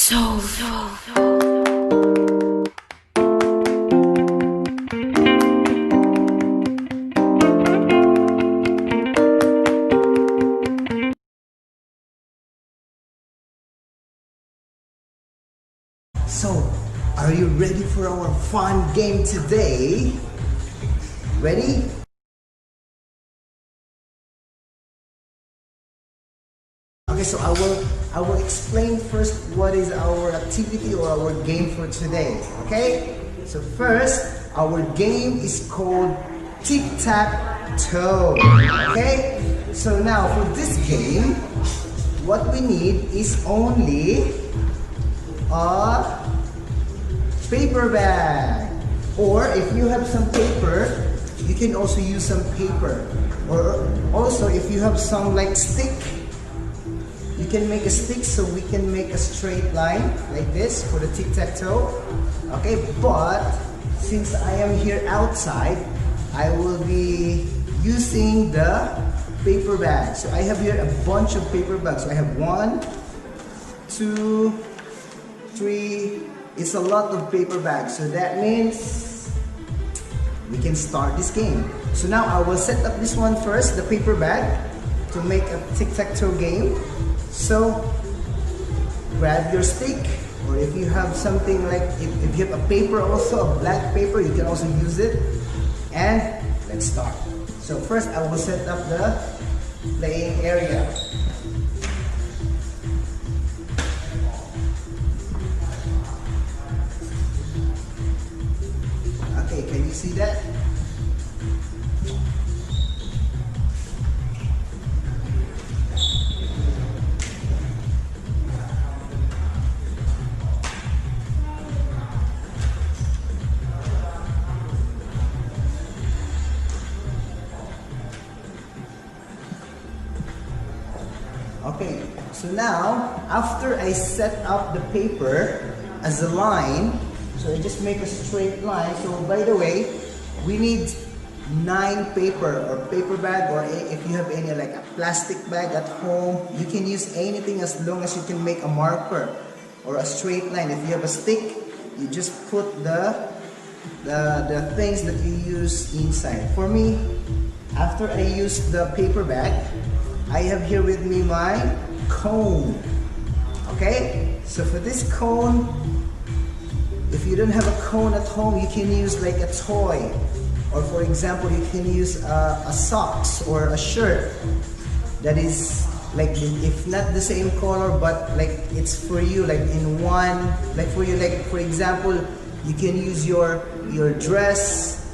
So, are you ready for our fun game today? Ready? Okay, so I will explain first what is our activity or our game for today. Okay? So first, our game is called Tic Tac Toe. Okay? So now for this game, what we need is only a paper bag, or if you have some paper, you can also use some paper, or also if you have some like stick, you can make a stick so we can make a straight line like this for the tic-tac-toe. Okay, but since I am here outside, I will be using the paper bag. So I have here a bunch of paper bags. So I have 1, 2, 3, it's a lot of paper bags. So that means we can start this game. So now I will set up this one first, the paper bag, to make a tic-tac-toe game. So grab your stick, or if you have something like, if you have a paper also, a black paper, you can also use it. And let's start. So first I will set up the playing area. Okay, can you see that? Okay, so now after I set up the paper as a line, so I just make a straight line. So by the way, we need 9 paper or paper bag, or if you have any like a plastic bag at home, you can use anything as long as you can make a marker or a straight line. If you have a stick, you just put the things that you use inside. For me, after I use the paper bag, I have here with me my cone. Okay, so for this cone, if you don't have a cone at home, you can use like a toy, or for example, you can use a socks or a shirt that is like, if not the same color, but like it's for you, like in one, like for you, like for example, you can use your dress.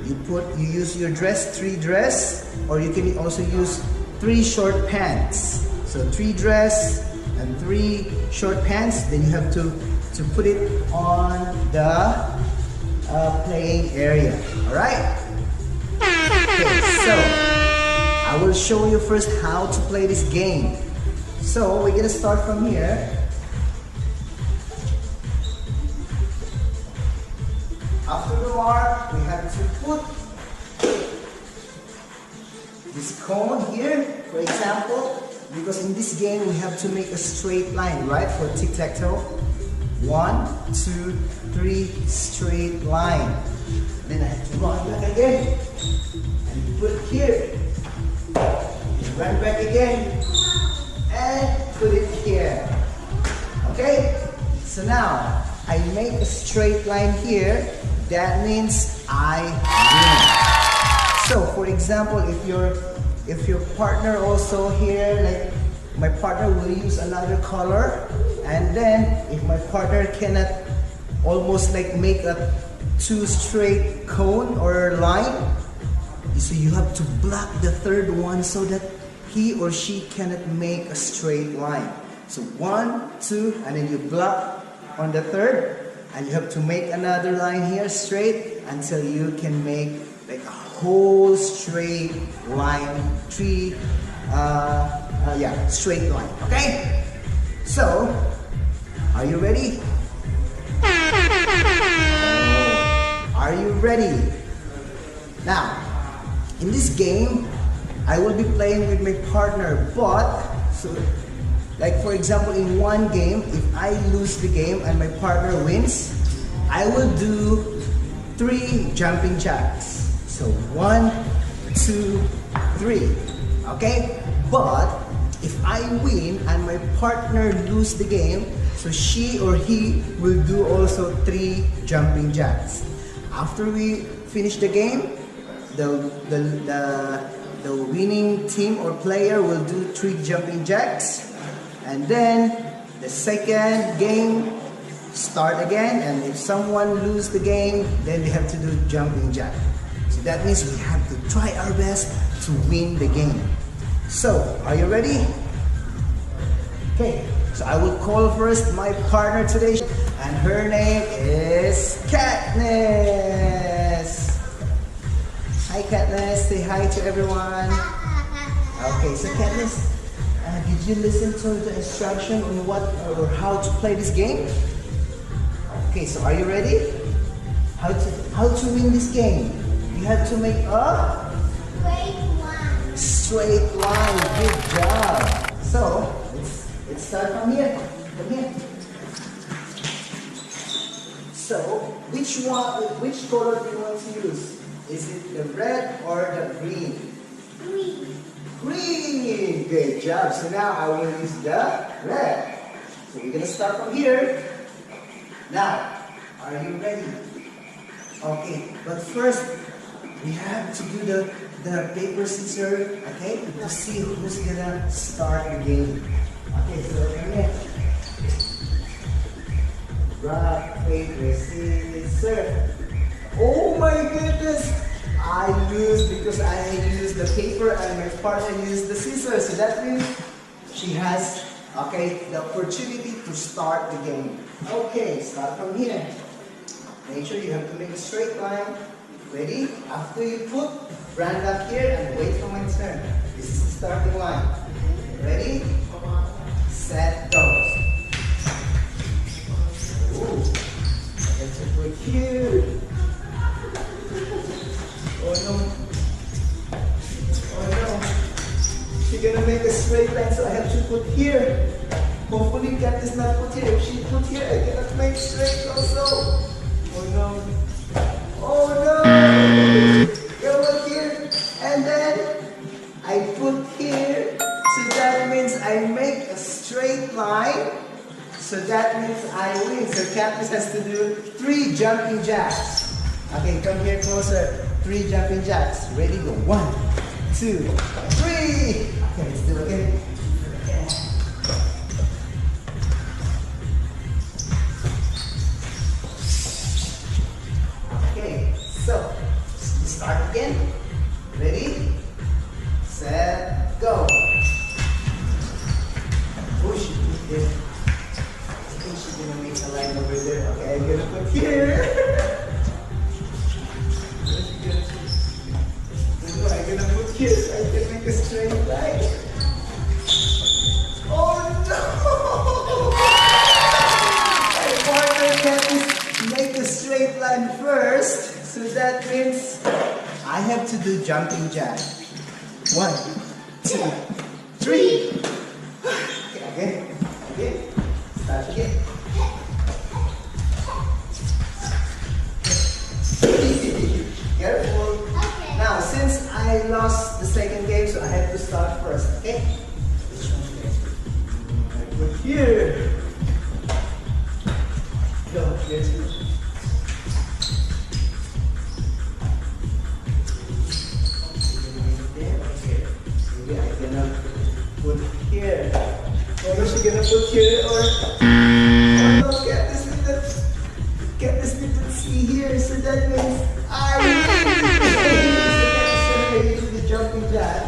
You use your dress, 3 dress, or you can also use 3 short pants. So 3 dress and 3 short pants. Then you have to put it on the playing area. All right. Okay, so I will show you first how to play this game. So we're gonna start from here. After the mark, we have to put this cone here, for example, because in this game we have to make a straight line, right? For tic-tac-toe. 1, 2, 3, straight line. Then I have to run back again and put it here. Run back again and put it here. Okay? So now I make a straight line here. That means I win. So for example, if your partner also here, like my partner will use another color, and then if my partner cannot almost like make a 2 straight cone or line, so you have to block the 3rd one so that he or she cannot make a straight line. So 1, 2, and then you block on the 3rd, and you have to make another line here straight until you can make like a whole straight line, 3 straight line. Okay, so are you ready? Are you ready? Now in this game I will be playing with my partner, but so Like for example, in one game, if I lose the game and my partner wins, I will do 3 jumping jacks. So 1, 2, 3. Okay? But if I win and my partner lose the game, so she or he will do also 3 jumping jacks. After we finish the game, the winning team or player will do 3 jumping jacks, and then the second game start again, and if someone lose the game, then we have to do jumping jack. So that means we have to try our best to win the game. So, are you ready? Okay, so I will call first my partner today, and her name is Katniss. Hi Katniss, say hi to everyone. Okay, so Katniss, did you listen to the instruction on what or how to play this game? Okay, so are you ready? How to win this game? You have to make a straight line. Good job. So let's start from here. From here. So which color do you want to use? Is it the red or the green? Green. Green! Good job. So now I will use the red. So we're gonna start from here. Now, are you ready? Okay, but first we have to do the paper scissors, okay? To see who's gonna start the game. Okay, so come here. Rock, paper, scissors. Oh my goodness! I lose because I used the paper and my partner used the scissors. So that means she has, okay, the opportunity to start the game. Okay, start from here. Make sure you have to make a straight line. Ready? After you put brand up here and wait for my turn. This is the starting line. Ready? Set, go. Ooh, let's put here. Oh no. Oh no. She's gonna make a straight line, so I have to put here. Hopefully Cat is not put here. If she put here, I cannot make straight also. Oh no. Oh no. Go up here. And then I put here. So that means I make a straight line. So that means I win. So Cat has to do 3 jumping jacks. Okay, come here closer. 3 jumping jacks. Ready, go. 1, 2, 3. Okay, let's do it again. Okay, so start again. Ready, set, go. Push it. I think she's gonna make a line over there. Okay, I'm gonna put here. I'm gonna put here so I can make a straight line. Oh no! My partner can't make a straight line first, so that means I have to do jumping jack. 1, 2, 3. Okay, again. Start again. Careful. Okay. Now, since I lost the second game, so I have to start first, okay? I put here. Go, here's it. Maybe I'm gonna put here. Or is she gonna put here or... Oh no, get this little C here, so that means I do the jumping jack.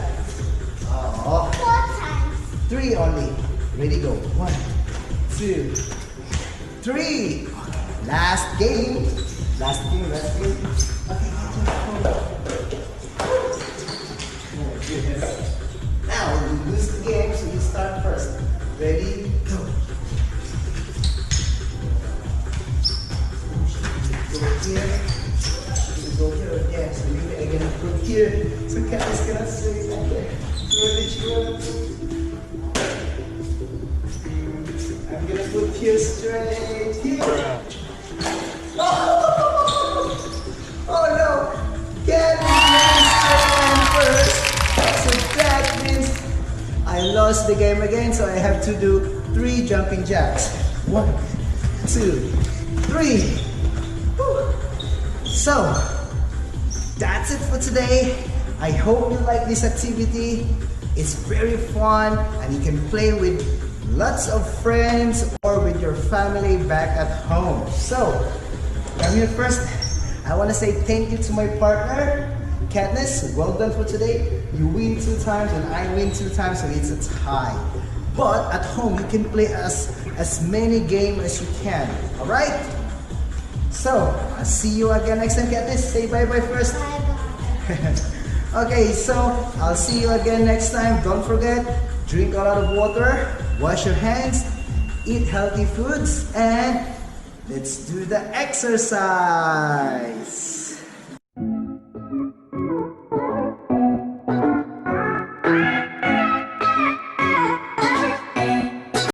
Oh. 4 times. 3 only. Ready, go. 1, 2, 3. Last game. Last game. Okay, now we lose the game, so you start first. Ready, go. Go here. Go here. Yeah, so maybe I'm gonna put here. So Cat is gonna stay like there. So what did she want to do? put you straight here. Oh no! Kevin first. So that means I lost the game again, so I have to do 3 jumping jacks. 1, 2, 3. Whew. So that's it for today. I hope you like this activity. It's very fun and you can play with lots of friends or with your family back at home. So I'm here first. I want to say thank you to my partner, Katniss. Well done for today. You win 2 times and I win 2 times, so it's a tie. But at home, you can play as many games as you can. Alright? So, I'll see you again next time, Katniss. Say bye-bye first. Bye-bye. Okay, so I'll see you again next time. Don't forget, drink a lot of water, wash your hands, eat healthy foods, and let's do the exercise.